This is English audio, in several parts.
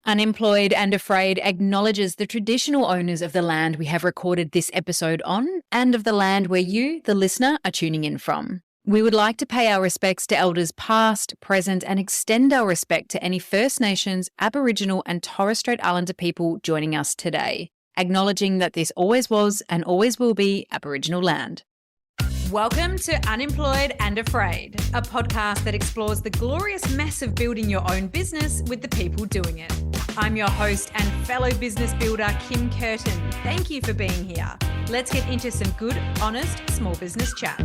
Unemployed and Afraid acknowledges the traditional owners of the land we have recorded this episode on and of the land where you, the listener, are tuning in from. We would like to pay our respects to elders past, present, and extend our respect to any First Nations, Aboriginal, and Torres Strait Islander people joining us today, acknowledging that this always was and always will be Aboriginal land. Welcome to Unemployed and Afraid, a podcast that explores the glorious mess of building your own business with the people doing it. I'm your host and fellow business builder, Kim Curtin. Thank you for being here. Let's get into some good, honest, small business chat.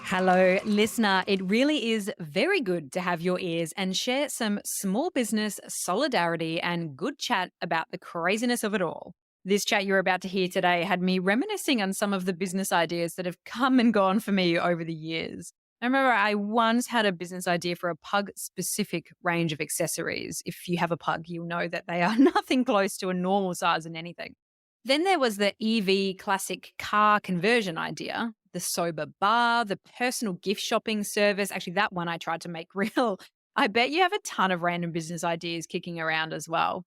Hello, listener. It really is very good to have your ears and share some small business solidarity and good chat about the craziness of it all. This chat you're about to hear today had me reminiscing on some of the business ideas that have come and gone for me over the years. I remember I once had a business idea for a pug-specific range of accessories. If you have a pug, you'll know that they are nothing close to a normal size in anything. Then there was the EV classic car conversion idea, the sober bar, the personal gift shopping service. Actually, that one I tried to make real. I bet you have a ton of random business ideas kicking around as well.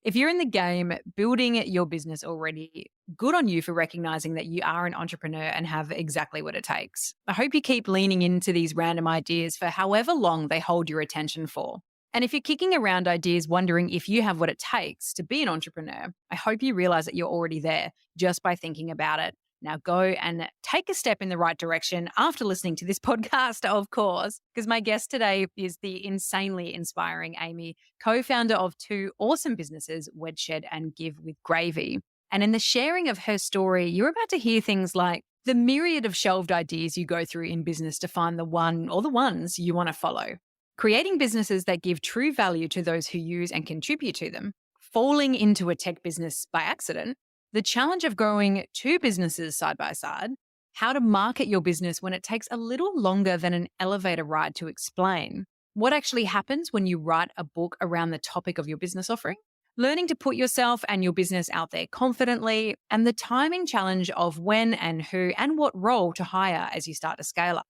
If you're in the game building your business already, good on you for recognizing that you are an entrepreneur and have exactly what it takes. I hope you keep leaning into these random ideas for however long they hold your attention for. And if you're kicking around ideas wondering if you have what it takes to be an entrepreneur, I hope you realize that you're already there just by thinking about it. Now go and take a step in the right direction after listening to this podcast, of course, because my guest today is the insanely inspiring Amy, co-founder of two awesome businesses, Wedshed and Give With Gravy. And in the sharing of her story, you're about to hear things like the myriad of shelved ideas you go through in business to find the one or the ones you want to follow, creating businesses that give true value to those who use and contribute to them, falling into a tech business by accident, the challenge of growing two businesses side by side, how to market your business when it takes a little longer than an elevator ride to explain, what actually happens when you write a book around the topic of your business offering, learning to put yourself and your business out there confidently, and the timing challenge of when and who and what role to hire as you start to scale up.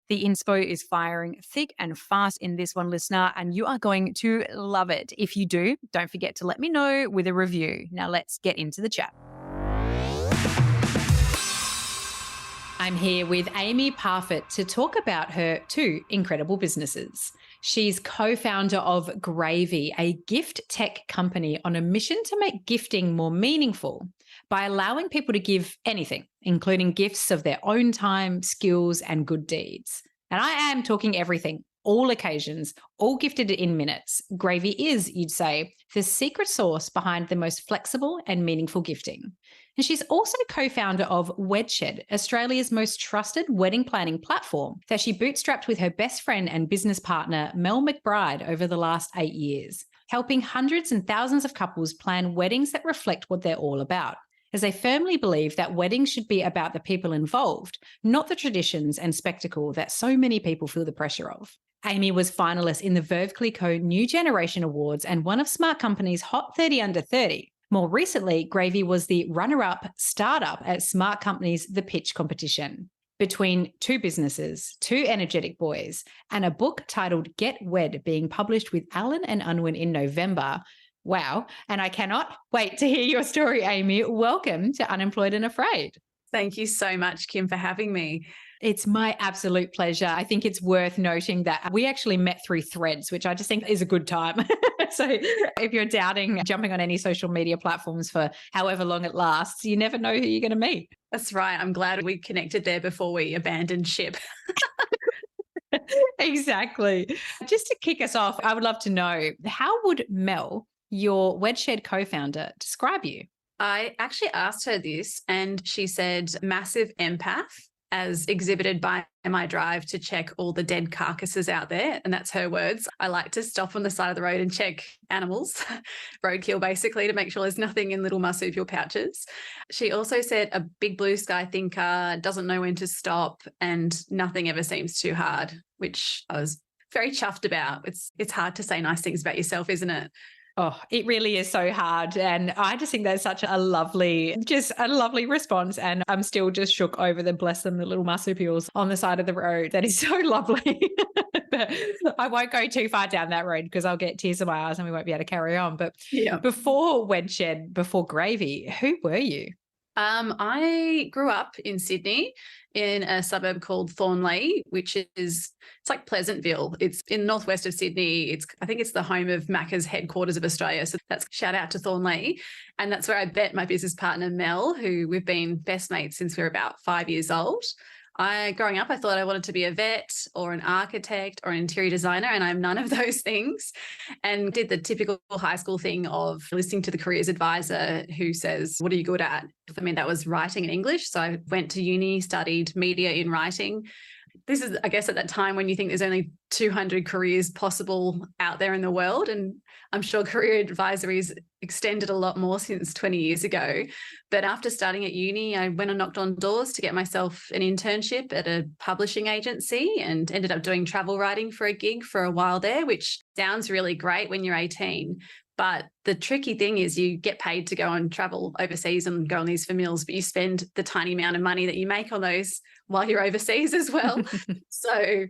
The inspo is firing thick and fast in this one, listener, and you are going to love it. If you do, don't forget to let me know with a review. Now let's get into the chat. I'm here with Amy Parfett to talk about her two incredible businesses. She's co-founder of Gravy, a gift tech company on a mission to make gifting more meaningful by allowing people to give anything, including gifts of their own time, skills, and good deeds. And I am talking everything, all occasions, all gifted in minutes. Gravy is, you'd say, the secret sauce behind the most flexible and meaningful gifting. And she's also co-founder of Wedshed, Australia's most trusted wedding planning platform that she bootstrapped with her best friend and business partner, Mel McBride, over the last 8 years, helping hundreds and thousands of couples plan weddings that reflect what they're all about, as they firmly believe that weddings should be about the people involved, not the traditions and spectacle that so many people feel the pressure of. Amy was finalist in the Verve Clicquot New Generation Awards and one of Smart Company's Hot 30 Under 30. More recently, Gravy was the runner-up startup at Smart Company's The Pitch competition. Between two businesses, two energetic boys, and a book titled Get Wed being published with Allen and Unwin in November. Wow. And I cannot wait to hear your story, Amy. Welcome to Unemployed and Afraid. Thank you so much, Kim, for having me. It's my absolute pleasure. I think it's worth noting that we actually met through Threads, which I just think is a good time. So if you're doubting jumping on any social media platforms for however long it lasts, you never know who you're going to meet. That's right. I'm glad we connected there before we abandoned ship. Exactly. Just to kick us off, I would love to know, how would Mel, your Wedshed co-founder, describe you? I actually asked her this and she said massive empath, as exhibited by my drive to check all the dead carcasses out there. And that's her words. I like to stop on the side of the road and check animals, roadkill basically, to make sure there's nothing in little marsupial pouches. She also said a big blue sky thinker, doesn't know when to stop, and nothing ever seems too hard, which I was very chuffed about. It's hard to say nice things about yourself, isn't it? Oh, it really is so hard. And I just think that's such a lovely response. And I'm still just shook over the, bless them, the little marsupials on the side of the road. That is so lovely. But I won't go too far down that road because I'll get tears in my eyes and we won't be able to carry on. But Yeah. before Wedshed, before Gravy, who were you? I grew up in Sydney in a suburb called Thornleigh, which is, it's like Pleasantville. It's in northwest of Sydney. I think it's the home of Macca's headquarters of Australia. So that's shout out to Thornleigh. And that's where I met my business partner, Mel, who we've been best mates since we were about 5 years old. Growing up, I thought I wanted to be a vet or an architect or an interior designer, and I'm none of those things. And did the typical high school thing of listening to the careers advisor who says, what are you good at? For me, that was writing and English. So I went to uni, studied media in writing. This is, I guess, at that time when you think there's only 200 careers possible out there in the world. And I'm sure career advisory's extended a lot more since 20 years ago. But after starting at uni, I went and knocked on doors to get myself an internship at a publishing agency and ended up doing travel writing for a gig for a while there, which sounds really great when you're 18. But the tricky thing is you get paid to go and travel overseas and go on these for meals, but you spend the tiny amount of money that you make on those while you're overseas as well. So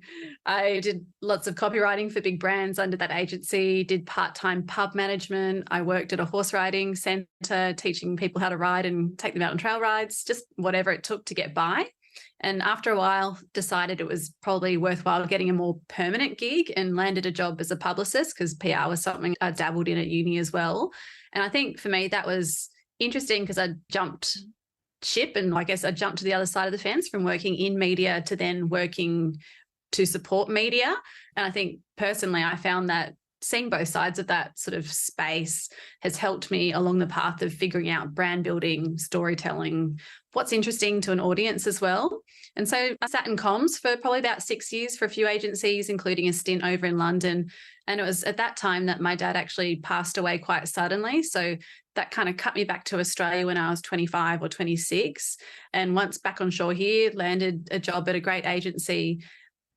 I did lots of copywriting for big brands under that agency, did part-time pub management. I worked at a horse riding centre teaching people how to ride and take them out on trail rides, just whatever it took to get by. And after a while, decided it was probably worthwhile getting a more permanent gig and landed a job as a publicist because PR was something I dabbled in at uni as well. And I think for me, that was interesting because I jumped ship and I guess I jumped to the other side of the fence from working in media to then working to support media. And I think personally, I found that seeing both sides of that sort of space has helped me along the path of figuring out brand building, storytelling, what's interesting to an audience as well. And so I sat in comms for probably about 6 years for a few agencies, including a stint over in London. And it was at that time that my dad actually passed away quite suddenly. So that kind of cut me back to Australia when I was 25 or 26. And once back on shore here, landed a job at a great agency.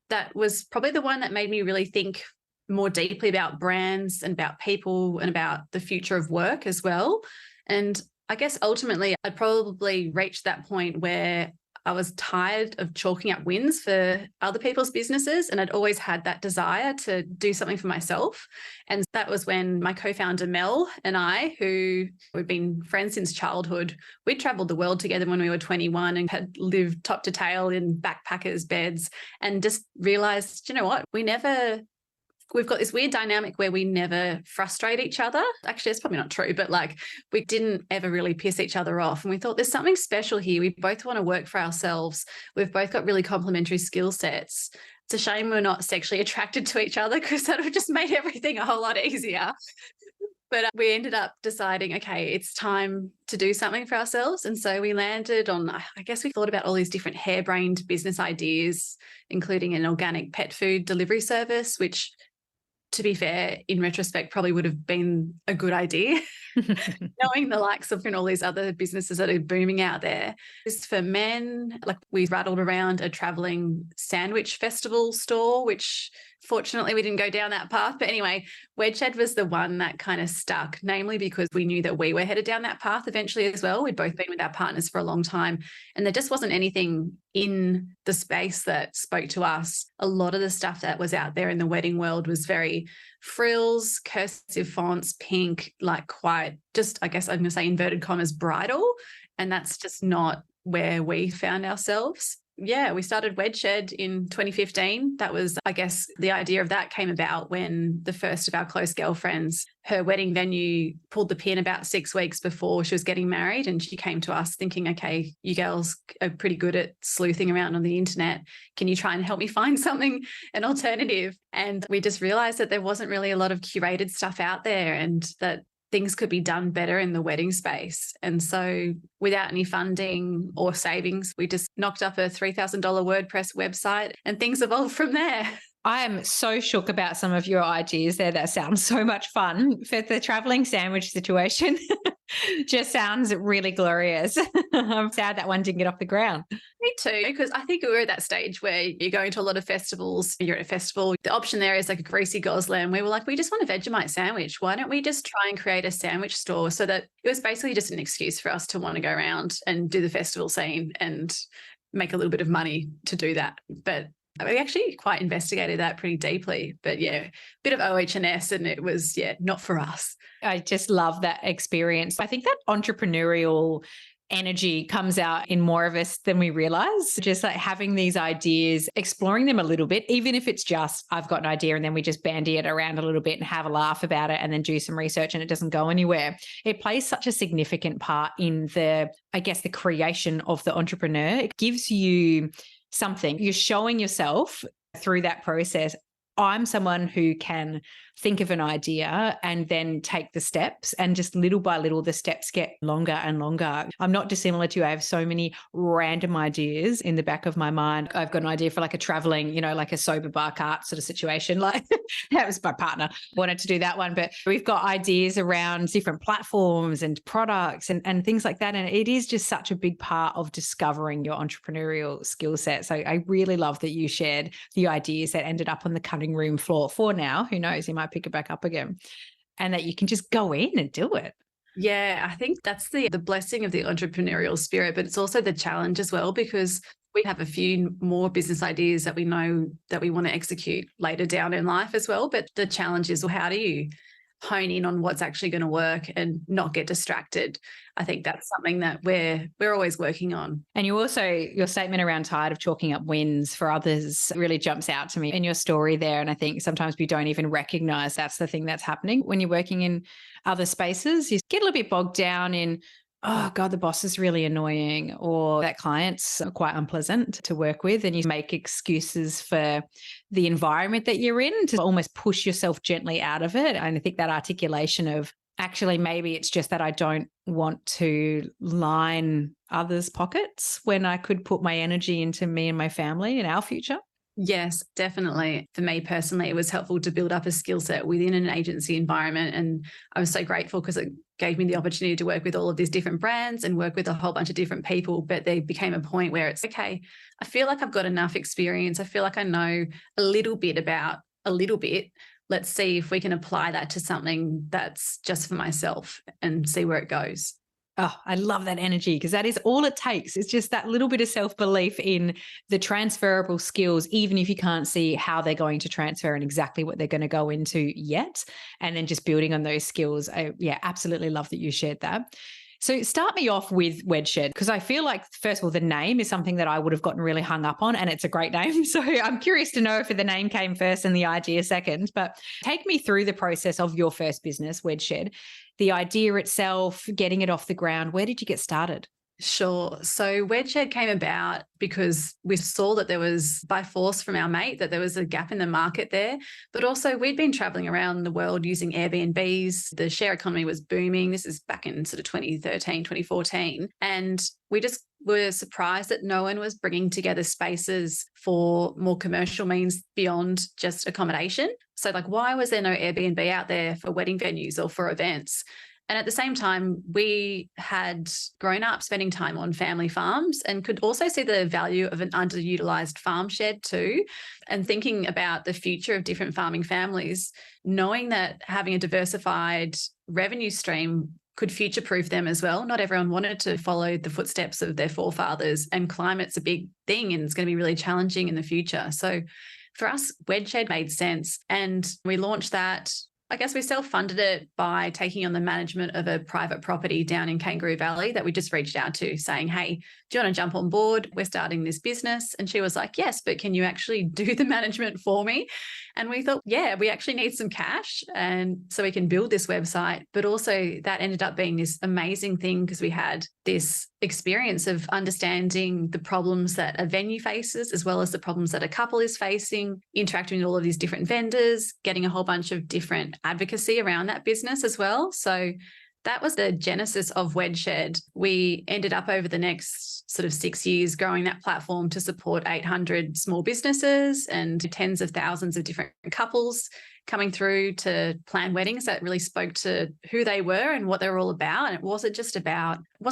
That was probably the one that made me really think more deeply about brands and about people and about the future of work as well. And I guess ultimately I'd probably reached that point where I was tired of chalking up wins for other people's businesses. And I'd always had that desire to do something for myself. And that was when my co-founder Mel and I, who we've been friends since childhood, we traveled the world together when we were 21 and had lived top to tail in backpackers' beds and just realized, you know what, we've got this weird dynamic where we never frustrate each other. Actually, it's probably not true, but like we didn't ever really piss each other off. And we thought there's something special here. We both want to work for ourselves. We've both got really complementary skill sets. It's a shame we're not sexually attracted to each other because that would have just made everything a whole lot easier. But we ended up deciding, okay, it's time to do something for ourselves. And so we landed on, I guess we thought about all these different harebrained business ideas, including an organic pet food delivery service, which, to be fair, in retrospect, probably would have been a good idea, knowing the likes of all these other businesses that are booming out there. This for men, like we rattled around a traveling sandwich festival store, which fortunately we didn't go down that path. But anyway, Wedshed was the one that kind of stuck, namely because we knew that we were headed down that path eventually as well. We'd both been with our partners for a long time, and there just wasn't anything in the space that spoke to us. A lot of the stuff that was out there in the wedding world was very frills, cursive fonts, pink, like quite just, I guess I'm going to say inverted commas, bridal. And that's just not where we found ourselves. Yeah, we started Wedshed in 2015. That was, I guess, the idea of that came about when the first of our close girlfriends, her wedding venue pulled the pin about 6 weeks before she was getting married. And she came to us thinking, okay, you girls are pretty good at sleuthing around on the internet. Can you try and help me find something, an alternative? And we just realized that there wasn't really a lot of curated stuff out there and that things could be done better in the wedding space. And so without any funding or savings, we just knocked up a $3,000 WordPress website and things evolved from there. I am so shook about some of your ideas there. That sounds so much fun. For the traveling sandwich situation, just sounds really glorious. I'm sad that one didn't get off the ground. Me too, because I think we're at that stage where you're going to a lot of festivals. You're at a festival. The option there is like a greasy gosling. And we were like, we just want a Vegemite sandwich. Why don't we just try and create a sandwich store? So that it was basically just an excuse for us to want to go around and do the festival scene and make a little bit of money to do that. But We actually quite investigated that pretty deeply, but yeah, bit of OH&S and it was, not for us. I just love that experience. I think that entrepreneurial energy comes out in more of us than we realize. Just like having these ideas, exploring them a little bit, even if it's just, I've got an idea and then we just bandy it around a little bit and have a laugh about it and then do some research and it doesn't go anywhere. It plays such a significant part in the creation of the entrepreneur. It gives you something. You're showing yourself through that process, I'm someone who can think of an idea and then take the steps, and just little by little, the steps get longer and longer. I'm not dissimilar to you. I have so many random ideas in the back of my mind. I've got an idea for like a traveling, like a sober bar cart sort of situation. Like that was my partner wanted to do that one, but we've got ideas around different platforms and products and things like that. And it is just such a big part of discovering your entrepreneurial skill set. So I really love that you shared the ideas that ended up on the cutting room floor. For now, who knows, you might pick it back up again, and that you can just go in and do it. Yeah, I think that's the blessing of the entrepreneurial spirit, but it's also the challenge as well, because we have a few more business ideas that we know that we want to execute later down in life as well. But the challenge is, well, how do you hone in on what's actually going to work and not get distracted? I think that's something that we're always working on. And you also, your statement around tired of chalking up wins for others really jumps out to me in your story there. And I think sometimes we don't even recognize that's the thing that's happening when you're working in other spaces. You get a little bit bogged down in, oh God, the boss is really annoying, or that client's quite unpleasant to work with. And you make excuses for the environment that you're in to almost push yourself gently out of it. And I think that articulation of, actually, maybe it's just that I don't want to line others' pockets when I could put my energy into me and my family and our future. Yes, definitely. For me personally, it was helpful to build up a skill set within an agency environment. And I was so grateful because it gave me the opportunity to work with all of these different brands and work with a whole bunch of different people. But there became a point where it's, okay, I feel like I've got enough experience. I feel like I know a little bit about a little bit. Let's see if we can apply that to something that's just for myself and see where it goes. Oh, I love that energy, because that is all it takes. It's just that little bit of self-belief in the transferable skills, even if you can't see how they're going to transfer and exactly what they're going to go into yet. And then just building on those skills. I absolutely love that you shared that. So start me off with Wedshed, because I feel like, first of all, the name is something that I would have gotten really hung up on, and it's a great name. So I'm curious to know if the name came first and the idea second. But take me through the process of your first business, Wedshed, the idea itself, getting it off the ground. Where did you get started? Sure. So Wedshed came about because we saw that there was, by force from our mate, that there was a gap in the market there. But also we'd been traveling around the world using Airbnbs. The share economy was booming. This is back in sort of 2013, 2014. And we just were surprised that no one was bringing together spaces for more commercial means beyond just accommodation. So like, why was there no Airbnb out there for wedding venues or for events? And at the same time, we had grown up spending time on family farms and could also see the value of an underutilized farm shed too. And thinking about the future of different farming families, knowing that having a diversified revenue stream could future-proof them as well. Not everyone wanted to follow the footsteps of their forefathers, and climate's a big thing and it's going to be really challenging in the future. So for us, Wedshed made sense, and we launched that. I guess we self-funded it by taking on the management of a private property down in Kangaroo Valley that we just reached out to, saying, hey, do you want to jump on board? We're starting this business. And she was like, yes, but can you actually do the management for me? And we thought, yeah, we actually need some cash, and so we can build this website. But also that ended up being this amazing thing, because we had this experience of understanding the problems that a venue faces, as well as the problems that a couple is facing, interacting with all of these different vendors, getting a whole bunch of different advocacy around that business as well. So that was the genesis of Wedshed. We ended up over the next sort of 6 years growing that platform to support 800 small businesses and tens of thousands of different couples coming through to plan weddings that really spoke to who they were and what they were all about. And it wasn't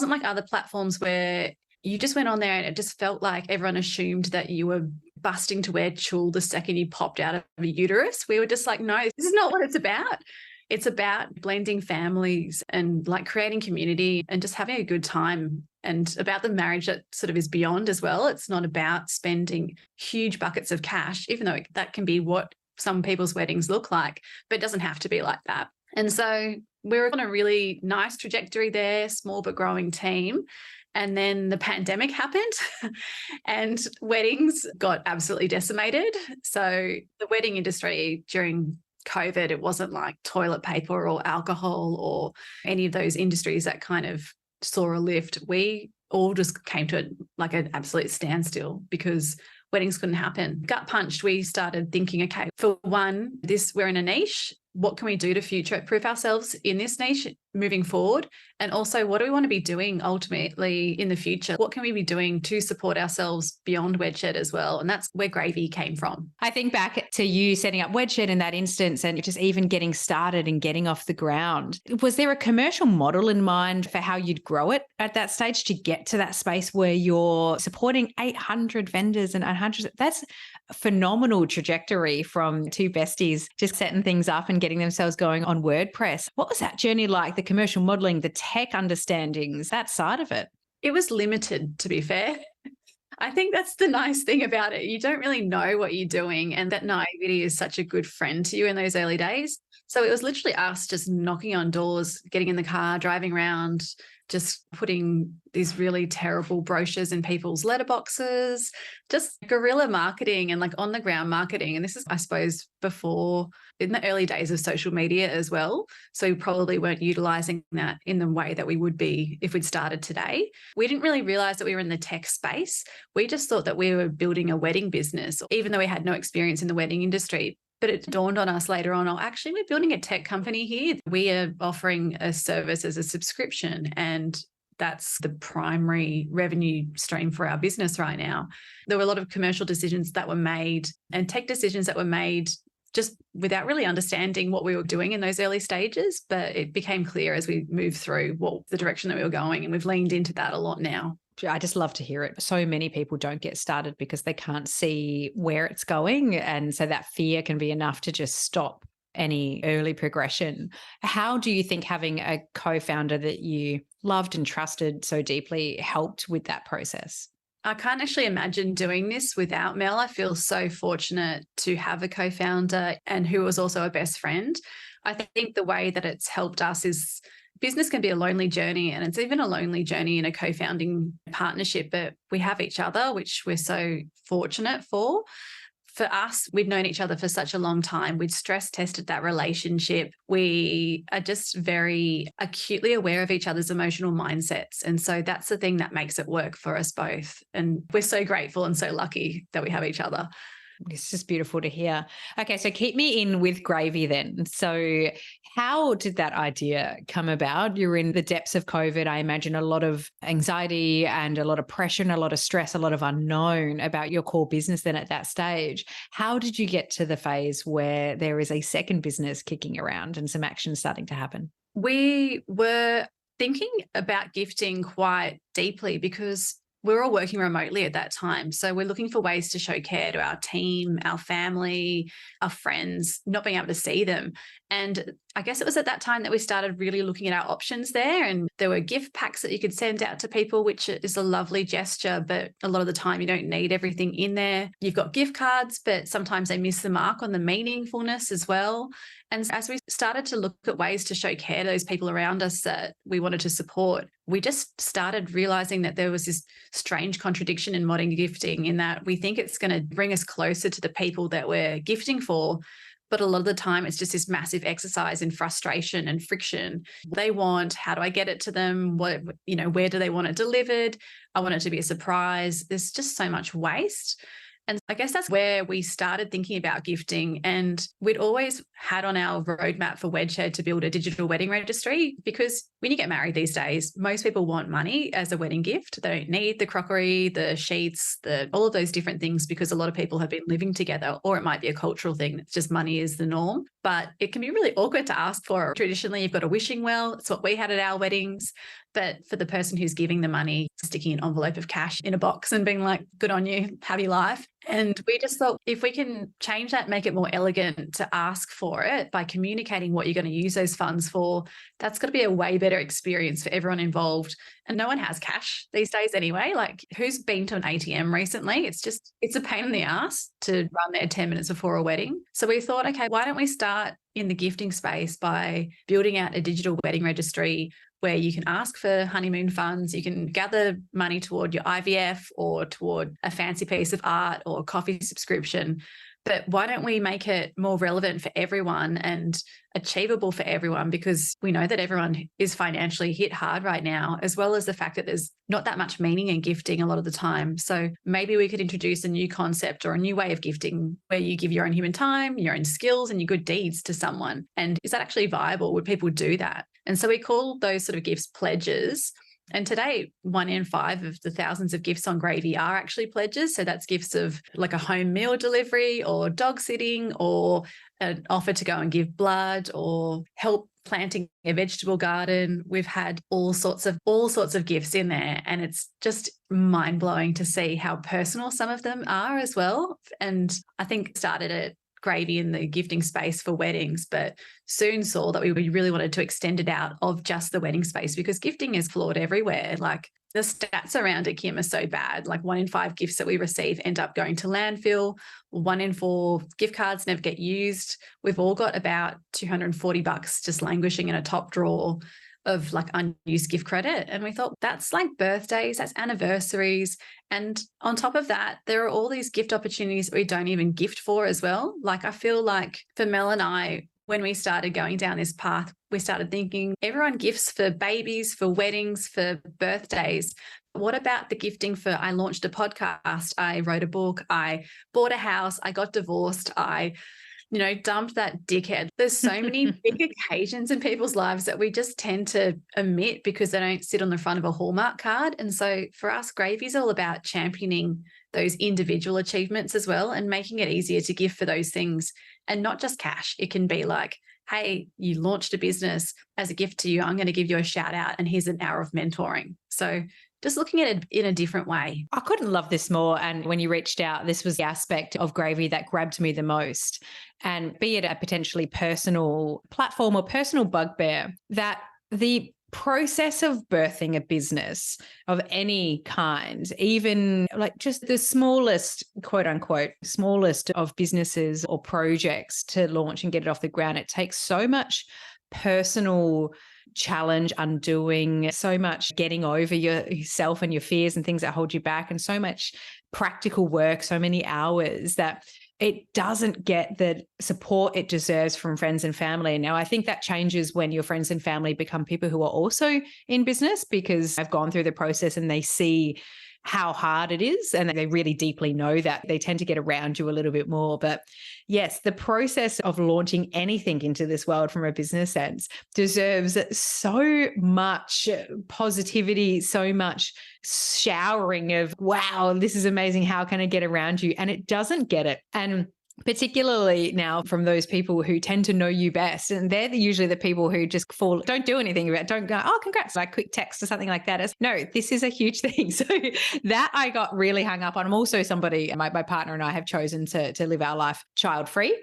like other platforms where you just went on there and it just felt like everyone assumed that you were busting to wear tulle the second you popped out of a uterus. We were just like, no, this is not what it's about. It's about blending families and like creating community and just having a good time, and about the marriage that sort of is beyond as well. It's not about spending huge buckets of cash, even though that can be what some people's weddings look like, but it doesn't have to be like that. And so we were on a really nice trajectory there, small but growing team. And then the pandemic happened and weddings got absolutely decimated. So the wedding industry during COVID, it wasn't like toilet paper or alcohol or any of those industries that kind of saw a lift. We all just came to like an absolute standstill because weddings couldn't happen. Gut punched, we started thinking, okay, for one, we're in a niche. What can we do to future-proof ourselves in this niche moving forward? And also, what do we want to be doing ultimately in the future? What can we be doing to support ourselves beyond Wedshed as well? And that's where Gravy came from. I think back to you setting up Wedshed in that instance and just even getting started and getting off the ground. Was there a commercial model in mind for how you'd grow it at that stage to get to that space where you're supporting 800 vendors and 100? That's a phenomenal trajectory from two besties just setting things up and getting themselves going on WordPress. What was that journey like? The commercial modeling, the tech understandings, that side of it? It was limited, to be fair. I think that's the nice thing about it. You don't really know what you're doing, and that naivety is such a good friend to you in those early days. So it was literally us just knocking on doors, getting in the car, driving around, just putting these really terrible brochures in people's letterboxes, just guerrilla marketing and like on the ground marketing. And this is, I suppose, before in the early days of social media as well. So we probably weren't utilizing that in the way that we would be if we'd started today. We didn't really realize that we were in the tech space. We just thought that we were building a wedding business, even though we had no experience in the wedding industry. But it dawned on us later on, oh, actually, we're building a tech company here. We are offering a service as a subscription, and that's the primary revenue stream for our business right now. There were a lot of commercial decisions that were made and tech decisions that were made just without really understanding what we were doing in those early stages. But it became clear as we moved through the direction that we were going, and we've leaned into that a lot now. I just love to hear it. So many people don't get started because they can't see where it's going. And so that fear can be enough to just stop any early progression. How do you think having a co-founder that you loved and trusted so deeply helped with that process? I can't actually imagine doing this without Mel. I feel so fortunate to have a co-founder and who was also a best friend. I think the way that it's helped us is business can be a lonely journey, and it's even a lonely journey in a co-founding partnership, but we have each other, which we're so fortunate for. For us, we'd known each other for such a long time. We'd stress tested that relationship. We are just very acutely aware of each other's emotional mindsets. And so that's the thing that makes it work for us both. And we're so grateful and so lucky that we have each other. It's just beautiful to hear. Okay, so keep me in with Gravy then. So how did that idea come about? You're in the depths of COVID. I imagine a lot of anxiety and a lot of pressure and a lot of stress, a lot of unknown about your core business then at that stage. How did you get to the phase where there is a second business kicking around and some action starting to happen? We were thinking about gifting quite deeply because we were all working remotely at that time. So we're looking for ways to show care to our team, our family, our friends, not being able to see them. And I guess it was at that time that we started really looking at our options there. And there were gift packs that you could send out to people, which is a lovely gesture, but a lot of the time you don't need everything in there. You've got gift cards, but sometimes they miss the mark on the meaningfulness as well. And as we started to look at ways to show care to those people around us that we wanted to support, we just started realizing that there was this strange contradiction in modern gifting in that we think it's going to bring us closer to the people that we're gifting for. But a lot of the time, it's just this massive exercise in frustration and friction. They want, how do I get it to them? Where do they want it delivered? I want it to be a surprise. There's just so much waste. And I guess that's where we started thinking about gifting. And we'd always had on our roadmap for Wedshed to build a digital wedding registry, because when you get married these days, most people want money as a wedding gift. They don't need the crockery, the sheets, all of those different things, because a lot of people have been living together, or it might be a cultural thing. It's just money is the norm. But it can be really awkward to ask for. Traditionally, you've got a wishing well. It's what we had at our weddings. But for the person who's giving the money, sticking an envelope of cash in a box and being like, good on you, happy life. And we just thought if we can change that, make it more elegant to ask for it by communicating what you're going to use those funds for, that's going to be a way better experience for everyone involved. And no one has cash these days anyway. Like, who's been to an ATM recently? It's a pain in the ass to run there 10 minutes before a wedding. So we thought, okay, why don't we start in the gifting space by building out a digital wedding registry where you can ask for honeymoon funds, you can gather money toward your IVF or toward a fancy piece of art or a coffee subscription. But why don't we make it more relevant for everyone and achievable for everyone? Because we know that everyone is financially hit hard right now, as well as the fact that there's not that much meaning in gifting a lot of the time. So maybe we could introduce a new concept or a new way of gifting where you give your own human time, your own skills and your good deeds to someone. And is that actually viable? Would people do that? And so we call those sort of gifts pledges. And today, 1 in 5 of the thousands of gifts on Gravy are actually pledges. So that's gifts of like a home meal delivery or dog sitting or an offer to go and give blood or help planting a vegetable garden. We've had all sorts of gifts in there. And it's just mind-blowing to see how personal some of them are as well. And I think started at Gravy in the gifting space for weddings, but soon saw that we really wanted to extend it out of just the wedding space because gifting is flawed everywhere. Like the stats around it, Kim, are so bad. Like 1 in 5 gifts that we receive end up going to landfill. 1 in 4 gift cards never get used. We've all got about $240 just languishing in a top drawer of like unused gift credit. And we thought that's like birthdays, that's anniversaries. And on top of that, there are all these gift opportunities that we don't even gift for as well. Like I feel like for Mel and I, when we started going down this path, we started thinking everyone gifts for babies, for weddings, for birthdays. What about the gifting for I launched a podcast, I wrote a book, I bought a house, I got divorced, I dumped that dickhead. There's so many big occasions in people's lives that we just tend to omit because they don't sit on the front of a Hallmark card. And so for us, Gravy is all about championing those individual achievements as well and making it easier to give for those things and not just cash. It can be like, hey, you launched a business as a gift to you. I'm going to give you a shout out and here's an hour of mentoring. So just looking at it in a different way. I couldn't love this more. And when you reached out, this was the aspect of Gravy that grabbed me the most. And be it a potentially personal platform or personal bugbear, that the process of birthing a business of any kind, even like just the smallest, quote unquote, smallest of businesses or projects to launch and get it off the ground, it takes so much personal challenge, undoing, so much getting over yourself and your fears and things that hold you back, and so much practical work, so many hours that it doesn't get the support it deserves from friends and family. Now, I think that changes when your friends and family become people who are also in business because I've gone through the process and they see how hard it is and they really deeply know that. They tend to get around you a little bit more. But yes, the process of launching anything into this world from a business sense deserves so much positivity, so much showering of, wow, this is amazing. How can I get around you? And it doesn't get it. And particularly now from those people who tend to know you best. And they're usually the people who just don't do anything about it, don't go, oh, congrats, like quick text or something like that. No, this is a huge thing. So that I got really hung up on. I'm also somebody, my partner and I have chosen to live our life child-free.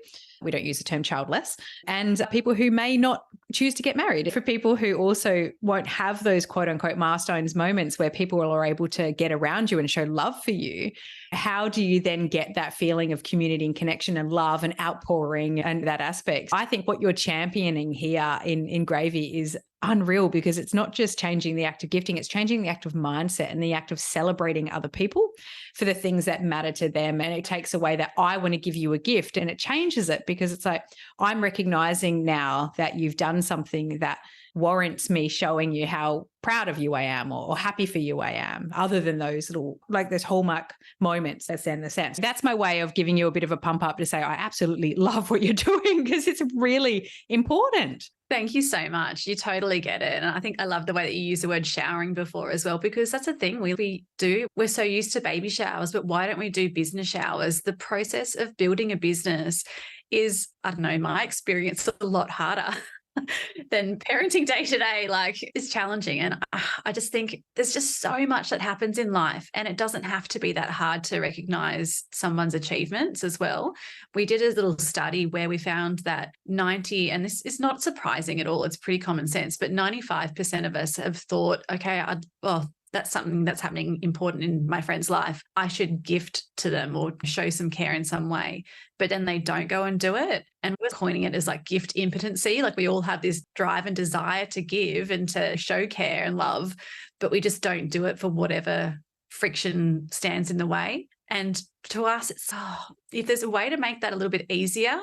We don't use the term childless. And people who may not choose to get married. For people who also won't have those quote unquote milestones moments where people are able to get around you and show love for you, how do you then get that feeling of community and connection and love and outpouring and that aspect? I think what you're championing here in Gravy is unreal because it's not just changing the act of gifting, it's changing the act of mindset and the act of celebrating other people for the things that matter to them. And it takes away that I want to give you a gift, and it changes it because it's like, I'm recognizing now that you've done something that warrants me showing you how proud of you I am or happy for you I am, other than those little, like those hallmark moments that send the sense. That's my way of giving you a bit of a pump up to say, I absolutely love what you're doing because it's really important. Thank you so much. You totally get it. And I think I love the way that you use the word showering before as well, because that's a thing we do. We're so used to baby showers, but why don't we do business showers? The process of building a business is, I don't know, my experience, a lot harder then parenting day to day, like, is challenging. And I just think there's just so much that happens in life, and it doesn't have to be that hard to recognize someone's achievements as well. We did a little study where we found that and this is not surprising at all, it's pretty common sense, but 95% of us have thought, okay, well, that's something that's happening important in my friend's life, I should gift to them or show some care in some way. But then they don't go and do it. And we're coining it as like gift impotency. Like we all have this drive and desire to give and to show care and love, but we just don't do it for whatever friction stands in the way. And to us, it's, if there's a way to make that a little bit easier,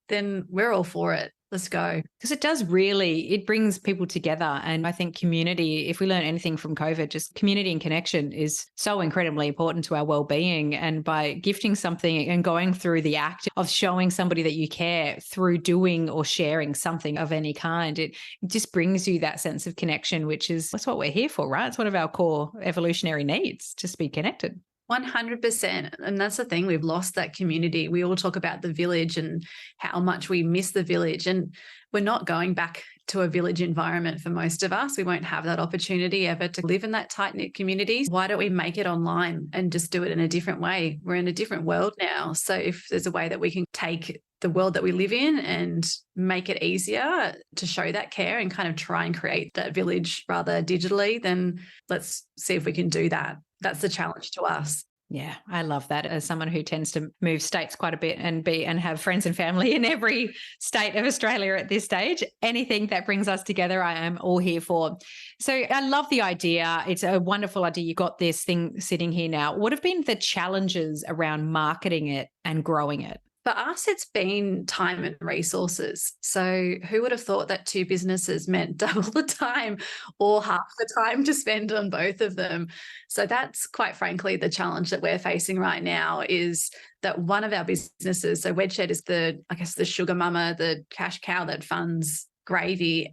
then we're all for it. Let's go. Because it brings people together. And I think community, if we learn anything from COVID, just community and connection is so incredibly important to our well-being. And by gifting something and going through the act of showing somebody that you care through doing or sharing something of any kind, it just brings you that sense of connection, that's what we're here for, right? It's one of our core evolutionary needs, just be connected. 100%. And that's the thing, we've lost that community. We all talk about the village and how much we miss the village. And we're not going back to a village environment for most of us. We won't have that opportunity ever to live in that tight-knit community. Why don't we make it online and just do it in a different way? We're in a different world now. So if there's a way that we can take the world that we live in and make it easier to show that care and kind of try and create that village rather digitally, then let's see if we can do that. That's the challenge to us. Yeah, I love that. As someone who tends to move states quite a bit and have friends and family in every state of Australia at this stage, anything that brings us together, I am all here for. So I love the idea. It's a wonderful idea. You got this thing sitting here now. What have been the challenges around marketing it and growing it? For us, it's been time and resources. So who would have thought that two businesses meant double the time or half the time to spend on both of them? So that's quite frankly the challenge that we're facing right now, is that one of our businesses, so Wedshed is the sugar mama, the cash cow that funds Gravy.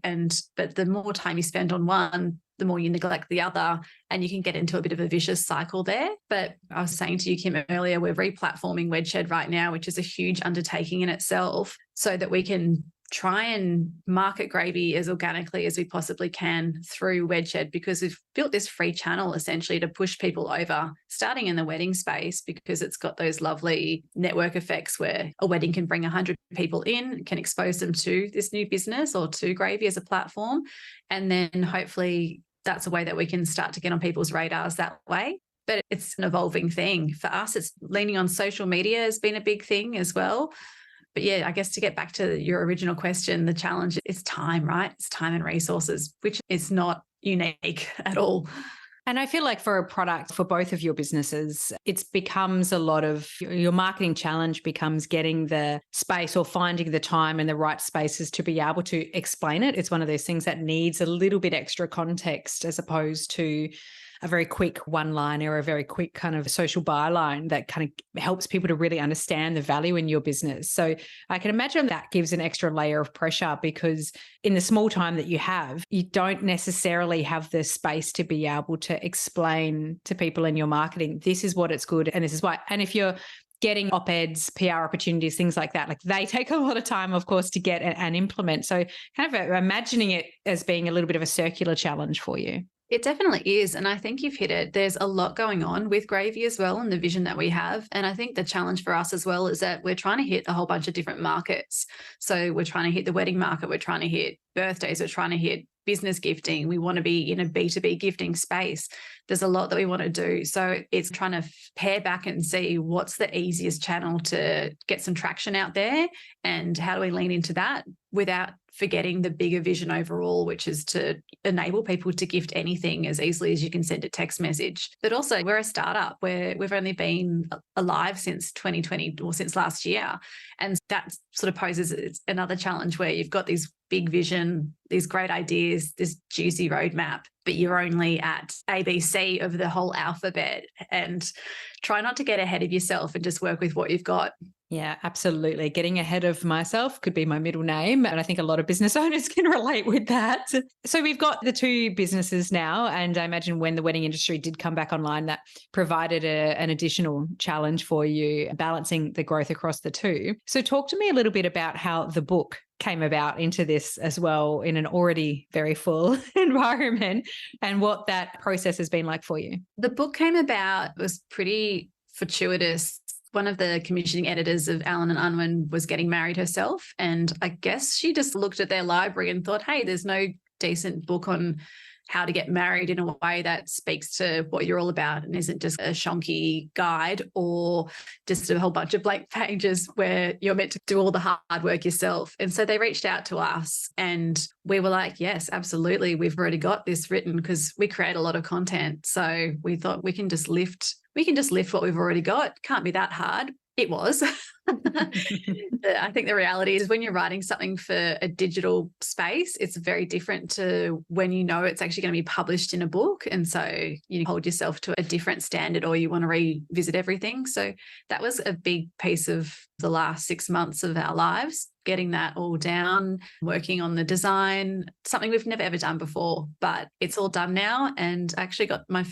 But the more time you spend on one, the more you neglect the other, and you can get into a bit of a vicious cycle there. But I was saying to you, Kim, earlier, we're replatforming Wedshed right now, which is a huge undertaking in itself, so that we can try and market Gravy as organically as we possibly can through Wedshed, because we've built this free channel essentially to push people over, starting in the wedding space, because it's got those lovely network effects where a wedding can bring 100 people in, can expose them to this new business or to Gravy as a platform. And then hopefully that's a way that we can start to get on people's radars that way. But it's an evolving thing. For us, it's leaning on social media has been a big thing as well. But yeah, I guess to get back to your original question, the challenge is time, right? It's time and resources, which is not unique at all. And I feel like for a product, for both of your businesses, it becomes a lot of your marketing challenge becomes getting the space or finding the time and the right spaces to be able to explain it. It's one of those things that needs a little bit extra context as opposed to a very quick one-liner or a very quick kind of social byline that kind of helps people to really understand the value in your business. So I can imagine that gives an extra layer of pressure, because in the small time that you have, you don't necessarily have the space to be able to explain to people in your marketing, this is what it's good and this is why. And if you're getting op-eds, PR opportunities, things like that, like they take a lot of time, of course, to get and implement. So kind of imagining it as being a little bit of a circular challenge for you. It definitely is. And I think you've hit it. There's a lot going on with Gravy as well and the vision that we have. And I think the challenge for us as well is that we're trying to hit a whole bunch of different markets. So we're trying to hit the wedding market. We're trying to hit birthdays. We're trying to hit business gifting. We want to be in a B2B gifting space. There's a lot that we want to do. So it's trying to pare back and see what's the easiest channel to get some traction out there, and how do we lean into that without forgetting the bigger vision overall, which is to enable people to gift anything as easily as you can send a text message. But also, we're a startup where we've only been alive since 2020 or since last year. And that sort of poses another challenge where you've got these big vision, these great ideas, this juicy roadmap, but you're only at ABC of the whole alphabet. And try not to get ahead of yourself and just work with what you've got. Yeah, absolutely. Getting ahead of myself could be my middle name. And I think a lot of business owners can relate with that. So we've got the two businesses now. And I imagine when the wedding industry did come back online, that provided an additional challenge for you, balancing the growth across the two. So talk to me a little bit about how the book came about into this as well in an already very full environment, and what that process has been like for you. The book came about, was pretty fortuitous. One of the commissioning editors of Allen and Unwin was getting married herself. And I guess she just looked at their library and thought, hey, there's no decent book on how to get married in a way that speaks to what you're all about and isn't just a shonky guide or just a whole bunch of blank pages where you're meant to do all the hard work yourself. And so they reached out to us and we were like, yes, absolutely. We've already got this written because we create a lot of content. So we thought we can just lift what we've already got. Can't be that hard. It was. I think the reality is when you're writing something for a digital space, it's very different to when you know it's actually going to be published in a book. And so you hold yourself to a different standard or you want to revisit everything. So that was a big piece of the last 6 months of our lives, getting that all down, working on the design, something we've never ever done before, but it's all done now. And I actually got my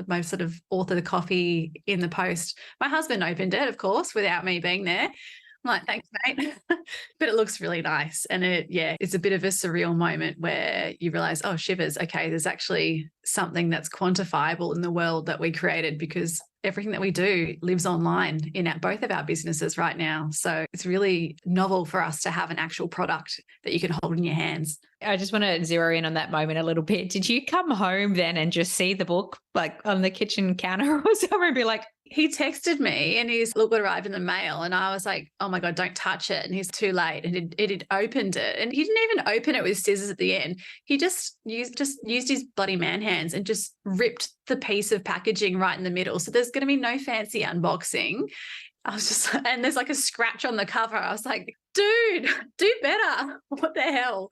most sort of author copy in the post. My husband opened it, of course, without me being there. I'm like, thanks, mate. But it looks really nice. And it's a bit of a surreal moment where you realize, oh, shivers, okay, there's actually something that's quantifiable in the world that we created, because everything that we do lives online in both of our businesses right now. So it's really novel for us to have an actual product that you can hold in your hands. I just want to zero in on that moment a little bit. Did you come home then and just see the book like on the kitchen counter or somewhere and be like, he texted me and he's, look what arrived in the mail. And I was like, oh my God, don't touch it. And he's too late. And it had opened it. And he didn't even open it with scissors at the end. He just used his bloody man hands and just ripped the piece of packaging right in the middle. So there's going to be no fancy unboxing. I was just, and there's like a scratch on the cover. I was like, dude, do better. What the hell?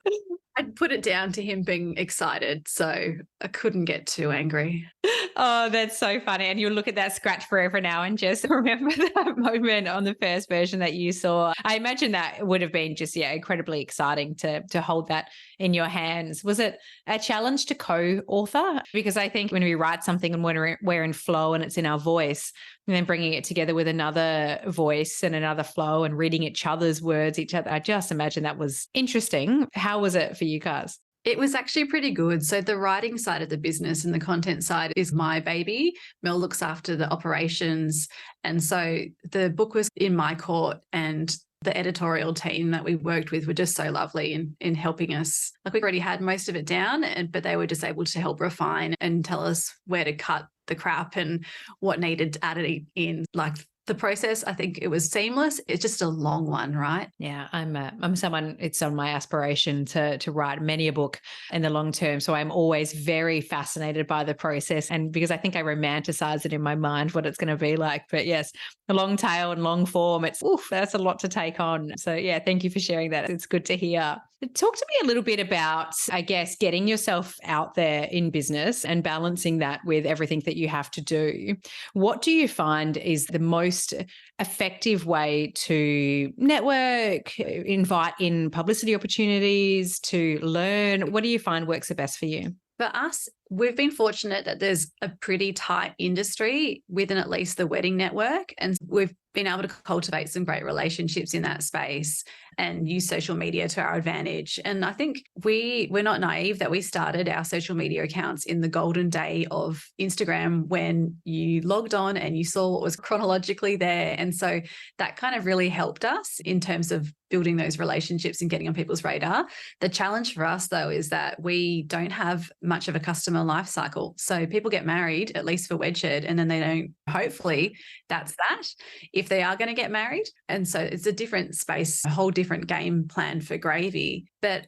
I'd put it down to him being excited. So I couldn't get too angry. Oh, that's so funny. And you'll look at that scratch forever now and just remember that moment on the first version that you saw. I imagine that would have been just, incredibly exciting to hold that in your hands. Was it a challenge to co-author? Because I think when we write something and when we're in flow and it's in our voice, and then bringing it together with another voice and another flow and reading each other's words, I just imagine that was interesting. How was it for you guys? It was actually pretty good. So the writing side of the business and the content side is my baby. Mel looks after the operations. And so the book was in my court, and the editorial team that we worked with were just so lovely in helping us. Like, we already had most of it down, but they were just able to help refine and tell us where to cut the crap and what needed added in. Like, the process, I think it was seamless. It's just a long one, right? Yeah, I'm someone, it's on my aspiration to write many a book in the long term. So I'm always very fascinated by the process, and because I think I romanticize it in my mind what it's going to be like. But yes, the long tail and long form, that's a lot to take on. So yeah, thank you for sharing that. It's good to hear. Talk to me a little bit about, I guess, getting yourself out there in business and balancing that with everything that you have to do. What do you find is the most effective way to network, invite in publicity opportunities, to learn? What do you find works the best for you? For us, we've been fortunate that there's a pretty tight industry within at least the wedding network. And we've been able to cultivate some great relationships in that space and use social media to our advantage. And I think we're not naive that we started our social media accounts in the golden day of Instagram, when you logged on and you saw what was chronologically there. And so that kind of really helped us in terms of building those relationships and getting on people's radar. The challenge for us, though, is that we don't have much of a customer life cycle. So people get married, at least for Wedshed, and then they don't, hopefully that's that, if they are going to get married. And so it's a different space, a whole different game plan for Gravy. But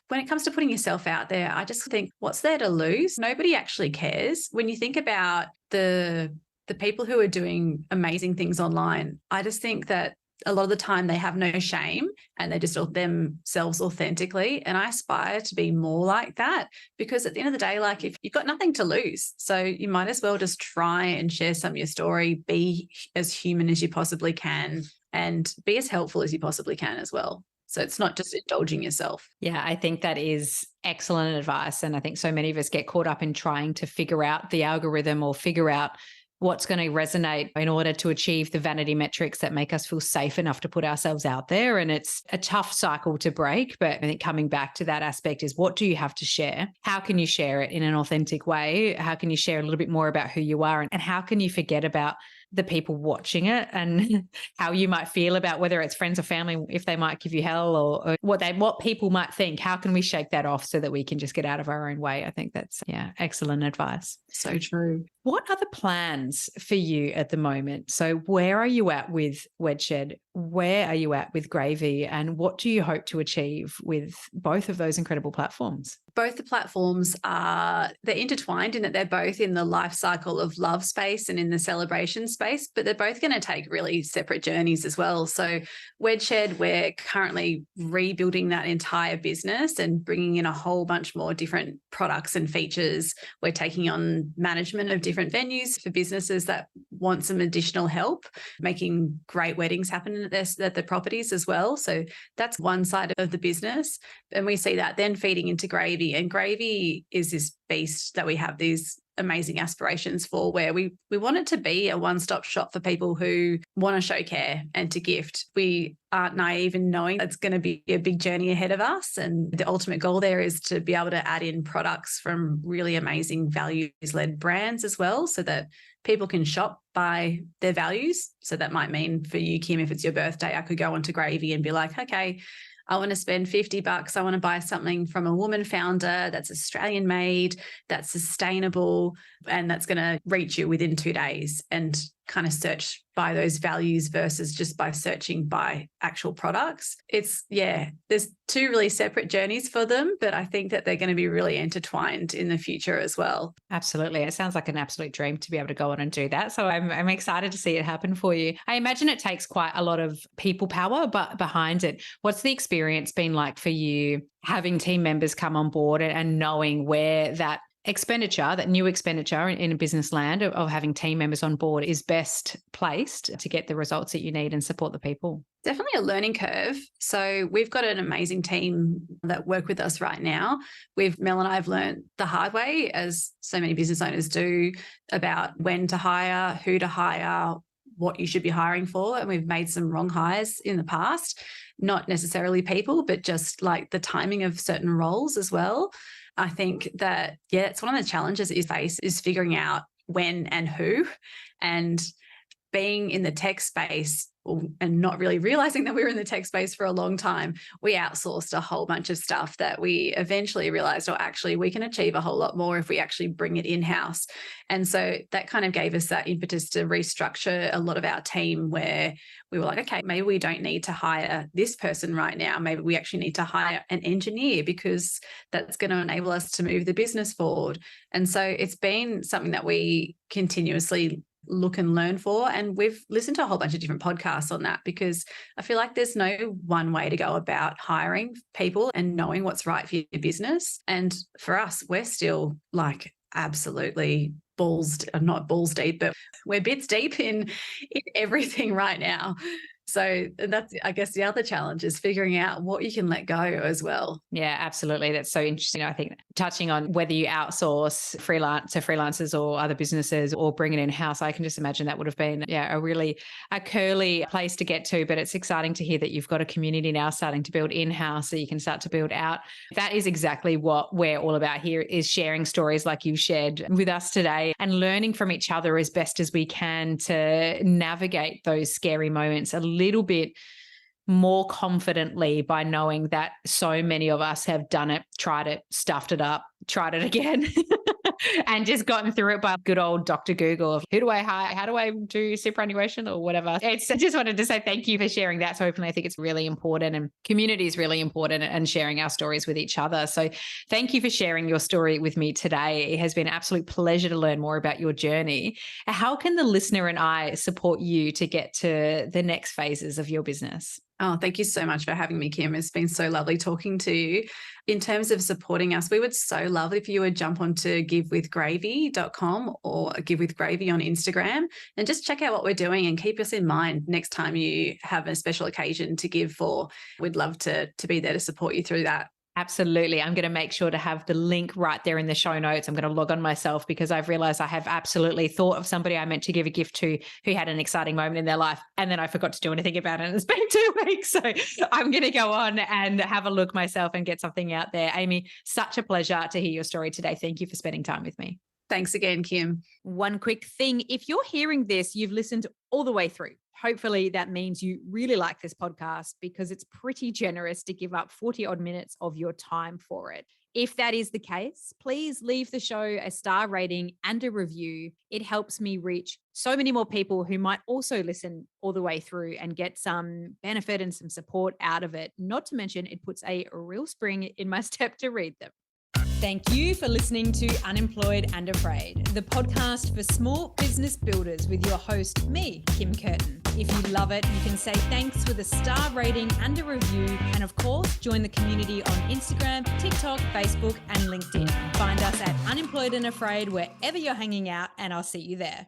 when it comes to putting yourself out there, I just think, what's there to lose? Nobody actually cares. When you think about the people who are doing amazing things online, I just think that a lot of the time they have no shame and they're just themselves authentically. And I aspire to be more like that, because at the end of the day, like, if you've got nothing to lose, so you might as well just try and share some of your story, be as human as you possibly can, and be as helpful as you possibly can as well. So it's not just indulging yourself. Yeah, I think that is excellent advice. And I think so many of us get caught up in trying to figure out the algorithm or figure out what's going to resonate in order to achieve the vanity metrics that make us feel safe enough to put ourselves out there. And it's a tough cycle to break. But I think coming back to that aspect is, what do you have to share? How can you share it in an authentic way? How can you share a little bit more about who you are? And how can you forget about the people watching it and how you might feel about whether it's friends or family, if they might give you hell, or what people might think? How can we shake that off so that we can just get out of our own way? I think that's, excellent advice. So true. What are the plans for you at the moment? So where are you at with Wedshed? Where are you at with Gravy? And what do you hope to achieve with both of those incredible platforms? Both the platforms they're intertwined in that they're both in the life cycle of love space and in the celebration space, but they're both going to take really separate journeys as well. So Wedshed, we're currently rebuilding that entire business and bringing in a whole bunch more different products and features. We're taking on management of different venues for businesses that want some additional help, making great weddings happen at the properties as well. So that's one side of the business. And we see that then feeding into Gravy. And Gravy is this beast that we have these amazing aspirations for, where we want it to be a one-stop shop for people who want to show care and to gift. We aren't naive in knowing it's going to be a big journey ahead of us. And the ultimate goal there is to be able to add in products from really amazing values-led brands as well, so that people can shop by their values. So that might mean for you, Kim, if it's your birthday, I could go onto Gravy and be like, okay, I want to spend $50. I want to buy something from a woman founder that's Australian made, that's sustainable, and that's going to reach you within 2 days, and kind of search by those values versus just by searching by actual products. There's two really separate journeys for them, but I think that they're going to be really intertwined in the future as well. Absolutely. It sounds like an absolute dream to be able to go on and do that. So I'm excited to see it happen for you. I imagine it takes quite a lot of people power, but behind it, what's the experience been like for you having team members come on board and knowing where that expenditure, that new expenditure in a business land of having team members on board is best placed to get the results that you need and support the people? Definitely a learning curve. So we've got an amazing team that work with us right now. Mel and I have learned the hard way, as so many business owners do, about when to hire, who to hire, what you should be hiring for. And we've made some wrong hires in the past, not necessarily people, but just like the timing of certain roles as well. I think that, it's one of the challenges that you face is figuring out when and who, and being in the tech space and not really realizing that we were in the tech space for a long time. We outsourced a whole bunch of stuff that we eventually realized, actually, we can achieve a whole lot more if we actually bring it in-house. And so that kind of gave us that impetus to restructure a lot of our team, where we were like, okay, maybe we don't need to hire this person right now. Maybe we actually need to hire an engineer, because that's going to enable us to move the business forward. And so it's been something that we continuously look and learn for. And we've listened to a whole bunch of different podcasts on that, because I feel like there's no one way to go about hiring people and knowing what's right for your business. And for us, we're still like absolutely not balls deep, but we're bits deep in everything right now. So that's, I guess, the other challenge is figuring out what you can let go as well. Yeah, absolutely. That's so interesting. I think touching on whether you outsource freelancers or other businesses or bring it in-house, I can just imagine that would have been a curly place to get to. But it's exciting to hear that you've got a community now starting to build in-house, so you can start to build out. That is exactly what we're all about here, is sharing stories like you've shared with us today and learning from each other as best as we can to navigate those scary moments a little bit more confidently, by knowing that so many of us have done it, tried it, stuffed it up, tried it again, and just gotten through it by good old Dr. Google of who do I hire? How do I do superannuation or whatever? I just wanted to say thank you for sharing that so openly. I think it's really important, and community is really important, and sharing our stories with each other. So thank you for sharing your story with me today. It has been an absolute pleasure to learn more about your journey. How can the listener and I support you to get to the next phases of your business? Oh, thank you so much for having me, Kim. It's been so lovely talking to you. In terms of supporting us, we would so love if you would jump onto givewithgravy.com or Give With Gravy on Instagram and just check out what we're doing, and keep us in mind next time you have a special occasion to give for. We'd love to be there to support you through that. Absolutely. I'm going to make sure to have the link right there in the show notes. I'm going to log on myself because I've realized I have absolutely thought of somebody I meant to give a gift to who had an exciting moment in their life, and then I forgot to do anything about it. And it's been 2 weeks. So I'm going to go on and have a look myself and get something out there. Amy, such a pleasure to hear your story today. Thank you for spending time with me. Thanks again, Kim. One quick thing. If you're hearing this, you've listened all the way through. Hopefully that means you really like this podcast because it's pretty generous to give up 40 odd minutes of your time for it. If that is the case, please leave the show a star rating and a review. It helps me reach so many more people who might also listen all the way through and get some benefit and some support out of it. Not to mention, it puts a real spring in my step to read them. Thank you for listening to Unemployed and Afraid, the podcast for small business builders with your host, me, Kim Curtin. If you love it, you can say thanks with a star rating and a review. And of course, join the community on Instagram, TikTok, Facebook, and LinkedIn. Find us at Unemployed and Afraid wherever you're hanging out, and I'll see you there.